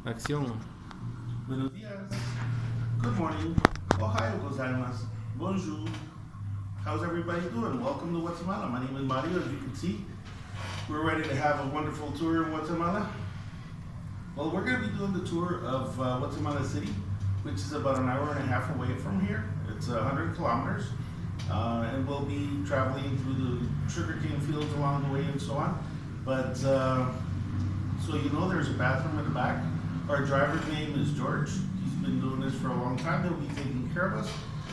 Acción. Buenos días. Good morning. Ohayo gozaimasu. Bonjour. How's everybody doing? Welcome to Guatemala. My name is Mario. As you can see, we're ready to have a wonderful tour in Guatemala. Well, we're going to be doing the tour of Guatemala City, which is about an hour and a half away from here. It's 100 kilometers. And we'll be traveling through the sugarcane fields along the way and so on. But so you know, there's a bathroom in the back. Our driver's name is George. He's been doing this for a long time. He'll be taking care of us.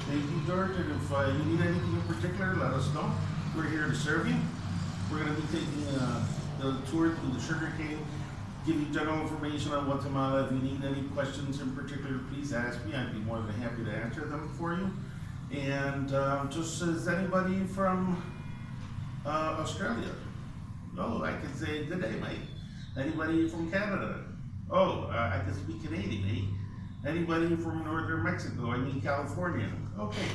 Thank you, George. And if you need anything in particular, let us know. We're here to serve you. We're going to be taking the tour through the sugarcane, give you general information on Guatemala. If you need any questions in particular, please ask me. I'd be more than happy to answer them for you. And just as anybody from Australia? Oh, I can say good day, mate. Anybody from Canada? Oh, I can speak Canadian, eh? Anybody from northern Mexico? I mean California. Okay.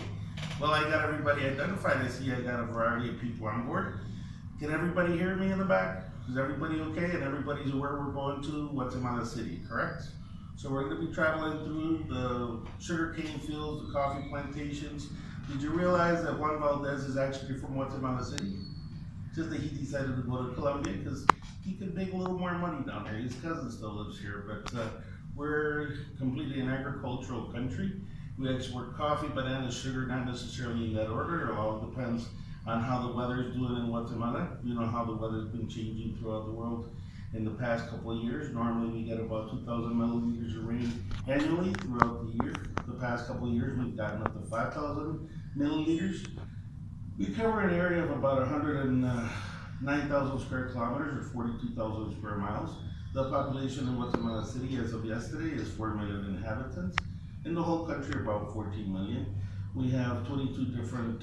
Well, I got everybody identified. I see I got a variety of people on board. Can everybody hear me in the back? Is everybody okay? And everybody's aware we're going to Guatemala City, correct? So we're going to be traveling through the sugarcane fields, the coffee plantations. Did you realize that Juan Valdez is actually from Guatemala City? Just that he decided to go to Colombia because he could make a little more money down there. His cousin still lives here, but we're completely an agricultural country. We export coffee, bananas, sugar, not necessarily in that order. It all depends on how the weather's doing in Guatemala. You know how the weather's been changing throughout the world in the past couple of years. Normally we get about 2,000 milliliters of rain annually throughout the year. The past couple of years we've gotten up to 5,000 milliliters. We cover an area of about 109,000 square kilometers or 42,000 square miles. The population in Guatemala City as of yesterday is 4 million inhabitants. In the whole country, about 14 million. We have 22 different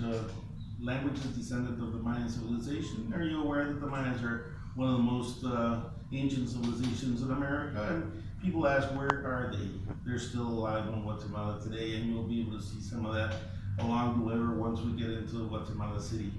languages descendant of the Mayan civilization. Are you aware that the Mayans are one of the most ancient civilizations in America? And people ask, where are they? They're still alive in Guatemala today, and you'll be able to see some of that along the way or once we get into Guatemala City.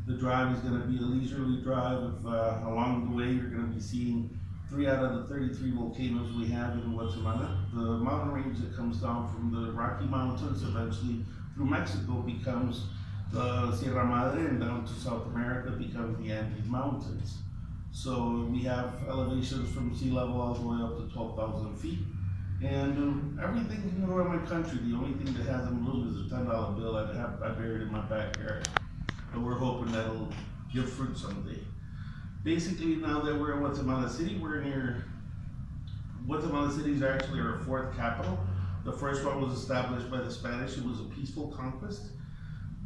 The drive is going to be a leisurely drive. Along the way you're going to be seeing 3 out of the 33 volcanoes we have in Guatemala. The mountain range that comes down from the Rocky Mountains eventually through Mexico becomes the Sierra Madre, and down to South America becomes the Andes Mountains. So we have elevations from sea level all the way up to 12,000 feet. And everything around my country, the only thing that hasn't moved is a $10 bill I buried in my backyard. But we're hoping that'll give fruit someday. Basically, now that we're in Guatemala City, we're near, Guatemala City is actually our 4th capital. The first one was established by the Spanish. It was a peaceful conquest.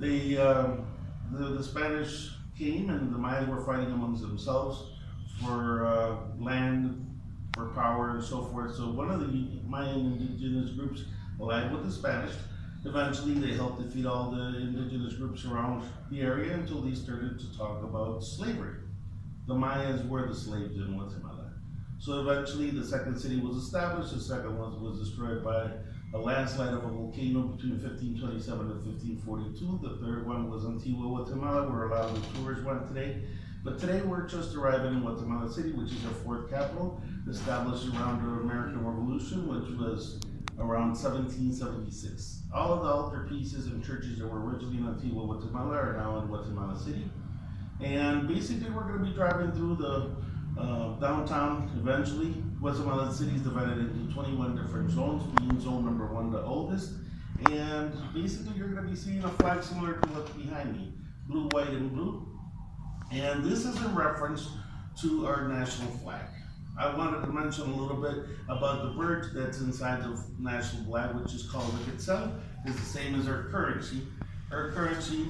The Spanish came and the Mayas were fighting amongst themselves for land, for power and so forth. So one of the Mayan indigenous groups allied with the Spanish. Eventually they helped defeat all the indigenous groups around the area until they started to talk about slavery. The Mayas were the slaves in Guatemala. So eventually the second city was established. The second one was destroyed by a landslide of a volcano between 1527 and 1542. The third one was Antigua, Guatemala, where a lot of the tours went today. But today we're just arriving in Guatemala City, which is our 4th capital, established around the American Revolution, which was around 1776. All of the altar pieces and churches that were originally in Antigua, Guatemala are now in Guatemala City. And basically we're going to be driving through the downtown eventually. Guatemala City is divided into 21 different zones, being zone number 1 the oldest. And basically you're going to be seeing a flag similar to what's behind me, blue, white, and blue. And this is in reference to our national flag. I wanted to mention a little bit about the bird that's inside the national flag, which is called the quetzal. It's the same as our currency. Our currency,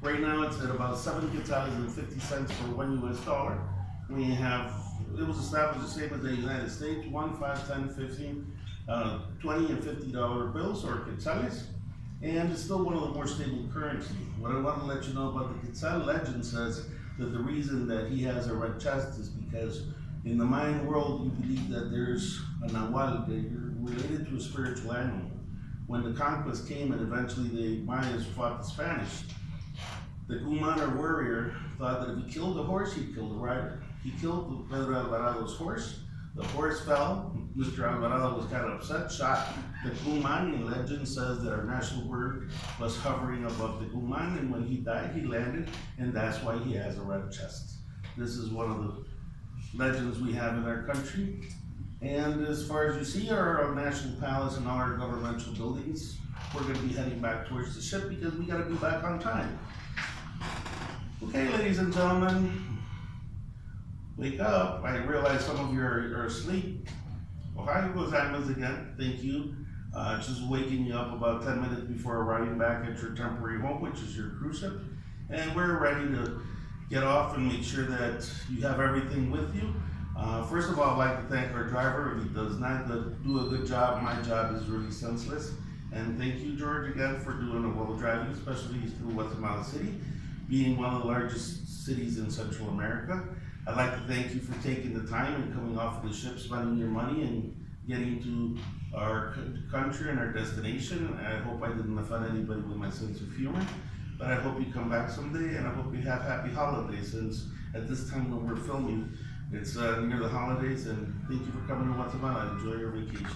right now it's at about 7 quetzales and 50 cents for 1 US dollar. We have, it was established the same as the United States, 1, 5, 10, 15, 20 and $50 bills or quetzales. And it's still one of the more stable currencies. What I want to let you know about the Quetzal legend says that the reason that he has a red chest is because in the Mayan world, you believe that there's a Nahual, that you're related to a spiritual animal. When the conquest came and eventually the Mayas fought the Spanish, the Guman or warrior thought that if he killed the horse, he'd kill the rider. He killed Pedro Alvarado's horse, The horse fell. Mr. Alvarado was kind of upset, shot the kuman, and legend says that our national bird was hovering above the kuman, and when he died, he landed, and that's why he has a red chest. This is one of the legends we have in our country. And as far as you see our National Palace and all our governmental buildings, we're going to be heading back towards the ship because we got to be back on time. Okay, ladies and gentlemen, wake up. I realize some of you are asleep. Ohio gozaimasu again. Thank you. Just waking you up about 10 minutes before arriving back at your temporary home, which is your cruise ship. And we're ready to get off and make sure that you have everything with you. First of all, I'd like to thank our driver. If he does not do a good job, my job is really senseless. And thank you, George, again for doing a well driving, especially through Guatemala City, being one of the largest cities in Central America. I'd like to thank you for taking the time and coming off of the ship, spending your money and getting to our country and our destination. I hope I didn't offend anybody with my sense of humor, but I hope you come back someday, and I hope you have happy holidays, since at this time when we're filming, it's near the holidays. And thank you for coming to Guatemala. Enjoy your vacation.